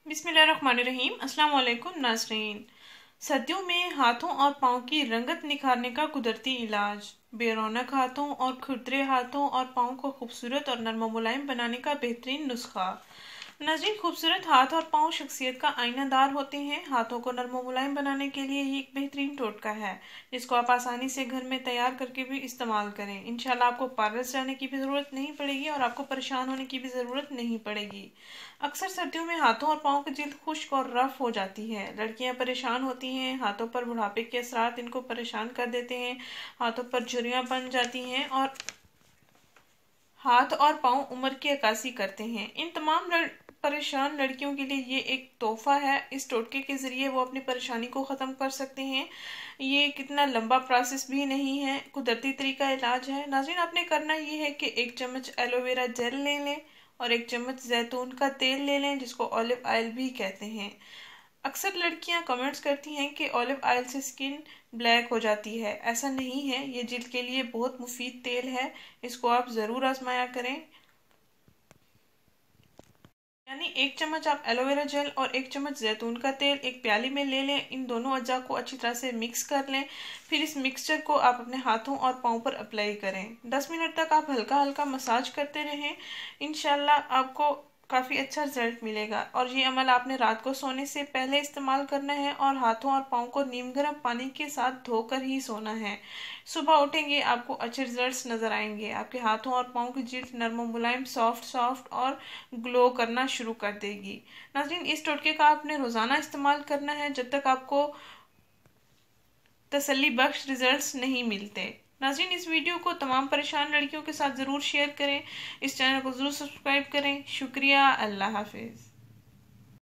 बिस्मिल्लाहिर्रहमानिर्रहीम। अस्सलाम वालेकुम नाज़रीन। सर्दियों में हाथों और पाँव की रंगत निखारने का कुदरती इलाज। बेरौनक हाथों और खुरदरे हाथों और पाँव को खूबसूरत और नरम मुलायम बनाने का बेहतरीन नुस्खा। नाज़रीन, खूबसूरत हाथ और पाँव शख्सियत का आईनादार होते हैं। हाथों को नरम मुलायम बनाने के लिए ये एक बेहतरीन टोटका है जिसको आप आसानी से घर में तैयार करके भी इस्तेमाल करें। इंशाल्लाह आपको पार्लर जाने की भी ज़रूरत नहीं पड़ेगी और आपको परेशान होने की भी ज़रूरत नहीं पड़ेगी। अक्सर सर्दियों में हाथों और पाँव की जिल्द खुश्क और रफ हो जाती है। लड़कियां परेशान होती हैं, हाथों पर बुढ़ापे के असरात इनको परेशान कर देते हैं, हाथों पर झुर्रियां बन जाती हैं और हाथ और पाँव उम्र की अक्कासी करते हैं। इन तमाम परेशान लड़कियों के लिए ये एक तोहफा है। इस टोटके के जरिए वो अपनी परेशानी को ख़त्म कर सकते हैं। ये कितना लंबा प्रोसेस भी नहीं है, कुदरती तरीका इलाज है। नाज़रीन, आपने करना ये है कि 1 चम्मच एलोवेरा जेल ले लें और 1 चम्मच जैतून का तेल ले लें जिसको ऑलिव ऑयल भी कहते हैं। अक्सर लड़कियां कमेंट्स करती हैं कि ऑलिव ऑयल से स्किन ब्लैक हो जाती है। ऐसा नहीं है, ये जिल्द के लिए बहुत मुफीद तेल है। इसको आप ज़रूर आजमाया करें। यानी 1 चम्मच आप एलोवेरा जेल और 1 चम्मच जैतून का तेल एक प्याली में ले लें। इन दोनों अज्जा को अच्छी तरह से मिक्स कर लें। फिर इस मिक्सचर को आप अपने हाथों और पाँव पर अप्लाई करें। 10 मिनट तक आप हल्का हल्का मसाज करते रहें। इंशाल्लाह आपको काफ़ी अच्छा रिजल्ट मिलेगा। और ये अमल आपने रात को सोने से पहले इस्तेमाल करना है और हाथों और पाँव को नीम गर्म पानी के साथ धोकर ही सोना है। सुबह उठेंगे आपको अच्छे रिजल्ट्स नज़र आएंगे। आपके हाथों और पाँव की जिल्द नरम मुलायम सॉफ्ट और ग्लो करना शुरू कर देगी। नाज़रीन, इस टोटके का आपने रोज़ाना इस्तेमाल करना है जब तक आपको तसल्ली बख्श रिजल्ट्स नहीं मिलते। नाज़रीन, इस वीडियो को तमाम परेशान लड़कियों के साथ ज़रूर शेयर करें। इस चैनल को ज़रूर सब्सक्राइब करें। शुक्रिया। अल्लाह हाफिज़।